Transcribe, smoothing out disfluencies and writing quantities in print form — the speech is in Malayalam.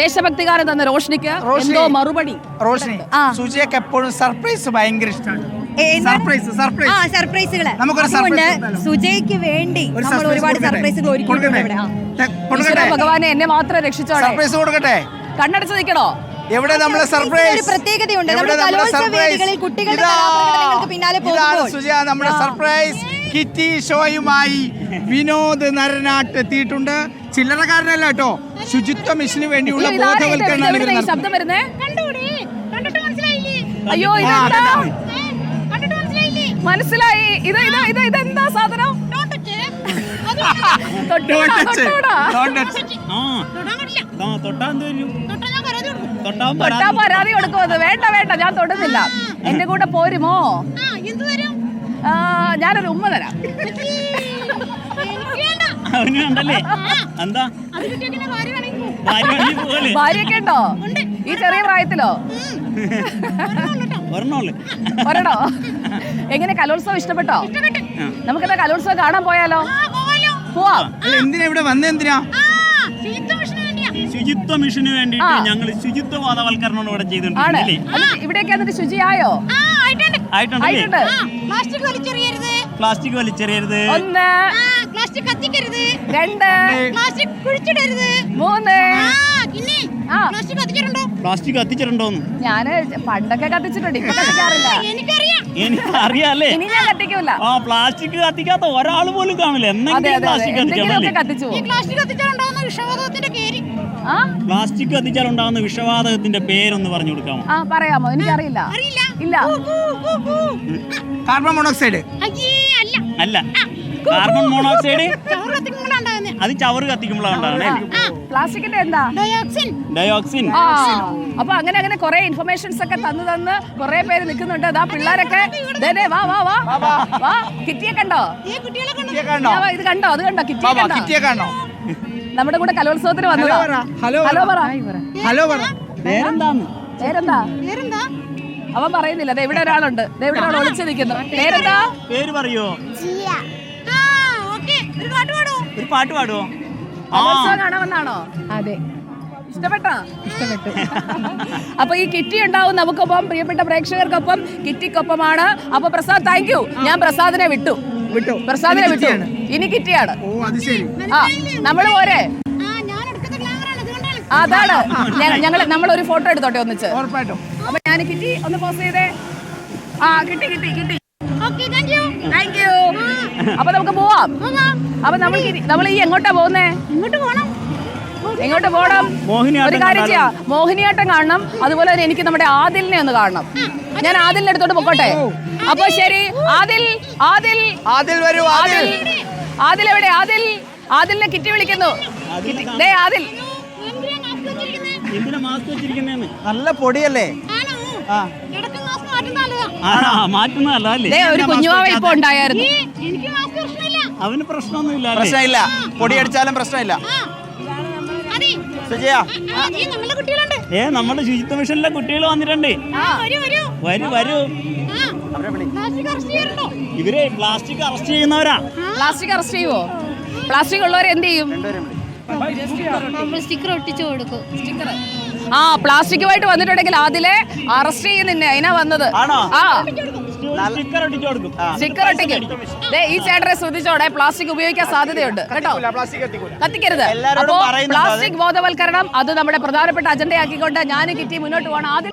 ദേശഭക്തികാരൻ തന്ന റോഷ്നിക്ക് എന്തോ മറുപടി. റോഷ്നി സുജിയൊക്കെ എപ്പോഴും സർപ്രൈസ് ഭയങ്കര ഇഷ്ടമാണ്. സർപ്രൈസുകള് സുജയ്ക്ക് വേണ്ടി നമ്മൾ ഒരുപാട് സർപ്രൈസുകൾ ഒരുക്കിയിട്ടുണ്ട്. ഭഗവാനെ എന്നെ മാത്രം രക്ഷിച്ചോളെ. സർപ്രൈസ് കൊടുക്കട്ടെ. കണ്ണടച്ച് നിൽക്കണോ? എവിടെ നമ്മളെ സർപ്രൈസ്? പ്രത്യേകതയുണ്ട്. കുട്ടികളുടെ പിന്നാലെ നമ്മുടെ സർപ്രൈസ് കിറ്റി ഷോയുമായി വിനോദ് നരനാട്ട് എത്തിയിട്ടുണ്ട്. ചില്ലറക്കാരനല്ല കേട്ടോ, ശുചിത്വ മിഷന് വേണ്ടിയുള്ള ബോധവൽക്കരണമാണ് ശബ്ദം വരുന്നേ. അയ്യോ മനസ്സിലായി. ഇതെന്താ സാധനം? തൊട്ടാ പരാതി കൊടുക്കുമെന്ന്. വേണ്ട ഞാൻ തൊടുന്നില്ല. എന്റെ കൂടെ പോരുമോ? ഞാനൊരു ഉമ്മ തരാം. ഭാര്യയൊക്കെ ഉണ്ടോ ഈ ചെറിയ പ്രായത്തിലോ? ഒരെണ്ണോ? എങ്ങനെ കലോത്സവം ഇഷ്ടപ്പെട്ടോ? നമുക്കെന്താ കലോത്സവം കാണാൻ പോയാലോ? പോവാം. എന്തിനാ ഇവിടെ വന്നെന്തിനാ? ശുചിത്വ മിഷന് വേണ്ടിട്ട് ഞങ്ങൾ ശുചിത്വ ബോധവൽക്കരണം ഇവിടെ ചെയ്തിട്ടുണ്ട്. ഇവിടേക്ക് എന്നിട്ട് ശുചിയായോ? ആയിട്ടുണ്ട്. പ്ലാസ്റ്റിക് വലിച്ചെറിയരുത്. 1 പ്ലാസ്റ്റിക് കത്തിക്കരുത്. 2 പ്ലാസ്റ്റിക് കുഴിച്ചിടരുത്. 3 പ്ലാസ്റ്റിക് കത്തിച്ചിട്ടുണ്ടോന്ന്? ഞാന് പണ്ടൊക്കെ കത്തിച്ചിട്ടുണ്ട്, ഇപ്പൊ കത്തിക്കാറില്ല. എനിക്കറിയാല്ലേ. ഇനി ഞാൻ കത്തിക്കൂല. പ്ലാസ്റ്റിക് കത്തിക്കാത്ത ഒരാൾ പോലും കാണില്ല. എന്തെങ്കിലും കത്തിച്ചു. പ്ലാസ്റ്റിക് കത്തിച്ചാലുണ്ടാകുന്ന വിഷവാതകത്തിന്റെ പേരൊന്ന് പറഞ്ഞു കൊടുക്കാമോ? പറയാമോ? എനിക്കറിയില്ല. ഇല്ല. കാർബൺ മോണോക്സൈഡ് അല്ല. കാർബൺ മോണോക്സൈഡ് അത് ചവറ് കത്തിക്കുമ്പോഴാണ്. പ്ലാസ്റ്റിക്കിന്റെ എന്താ? ഡയോക്സിൻ. അപ്പൊ അങ്ങനെ കുറെ ഇൻഫർമേഷൻസ് ഒക്കെ തന്ന് കുറെ പേര് നിൽക്കുന്നുണ്ട്. അതാ പിള്ളേരൊക്കെ വാ. കിറ്റിയെ കണ്ടോ? ഇത് കണ്ടോ? അത് കണ്ടോ? കിറ്റിയെ കണ്ടോ? നമ്മുടെ കൂടെ കലോത്സവത്തിന് വന്നതാ. ഹലോ പറ. പേരെന്താ? അവൻ പറയുന്നില്ല. ഇവിടെ ഒരാളുണ്ട്, ഇവിടെ ഒരാൾ ഒളിച്ചു നിൽക്കുന്നു. പേരെന്താ? പേര് പറയോ? ഒരു പാട്ട് പാടുവോ? കലോത്സവം കാണാൻ വന്നാണോ? അതെ. ഇഷ്ടപ്പെട്ടു. അപ്പൊ ഈ കിറ്റി ഉണ്ടാവും നമുക്കൊപ്പം, പ്രിയപ്പെട്ട പ്രേക്ഷകർക്കൊപ്പം, കിറ്റിക്കൊപ്പമാണ്. അപ്പൊ പ്രസാദ്, താങ്ക് യു. ഞാൻ പ്രസാദിനെ വിട്ടു. ഇനി കിറ്റിയാണ്. നമ്മള് പോരെ? അതാണ് നമ്മളൊരു ഫോട്ടോ എടുത്തോട്ടെ ഒന്നിച്ച്. അപ്പൊ ഞാൻ കിറ്റി ഒന്ന് പോസ്റ്റ് ചെയ്തേ. കിട്ടി. Thank you. അപ്പൊ നമുക്ക് പോവാം. അപ്പൊ നമ്മൾ ഈ എങ്ങോട്ടാ പോകുന്നേ? എങ്ങോട്ട് പോകണം? ഒരു കാര്യം ചെയ്യാം, മോഹിനിയാട്ടം കാണണം. അതുപോലെ തന്നെ എനിക്ക് നമ്മുടെ ആദിലിനെ ഒന്ന് കാണണം. ഞാൻ ആദിലിനെ അടുത്തോട്ട് പൊക്കോട്ടെ? അപ്പൊ ശരി. ആദിൽ വരൂ. ആദിൽ എവിടെ? ആദിലിനെ കിറ്റി വിളിക്കുന്നു. ആദിൽ നല്ല പൊടിയല്ലേ? ഒരു കുഞ്ഞുവാവ ഇപ്പൊ ഉണ്ടായിരുന്നു. അവന് പ്രശ്നമില്ല. പൊടി അടിച്ചാലും പ്രശ്നമില്ല. നമ്മുടെ ശുചിത്വ മിഷനിലെ കുട്ടികൾ വന്നിട്ടുണ്ട്. വരൂ. ഇവര് പ്ലാസ്റ്റിക് അറസ്റ്റ് ചെയ്യുന്നവരാ. പ്ലാസ്റ്റിക് അറസ്റ്റ് ചെയ്യുവോ? പ്ലാസ്റ്റിക് ഉള്ളവരെ എന്ത് ചെയ്യും? സ്റ്റിക്കർ ഒട്ടിച്ചു കൊടുക്കും. പ്ലാസ്റ്റിക്കുമായിട്ട് വന്നിട്ടുണ്ടെങ്കിൽ അതിലെ അറസ്റ്റ് ചെയ്യുന്നില്ല. അതിനാ വന്നത്. സ്റ്റിക്കർ ഒട്ടിക്കും. ഈ ചേട്ടനെ ശ്രദ്ധിച്ചോടെ, പ്ലാസ്റ്റിക് ഉപയോഗിക്കാൻ സാധ്യതയുണ്ട് കേട്ടോ. കത്തിക്കരുത്. അപ്പോ പ്ലാസ്റ്റിക് ബോധവൽക്കരണം അത് നമ്മുടെ പ്രധാനപ്പെട്ട അജണ്ടയാക്കിക്കൊണ്ട് ഞാൻ കിറ്റി മുന്നോട്ട് പോകണം. ആദ്യം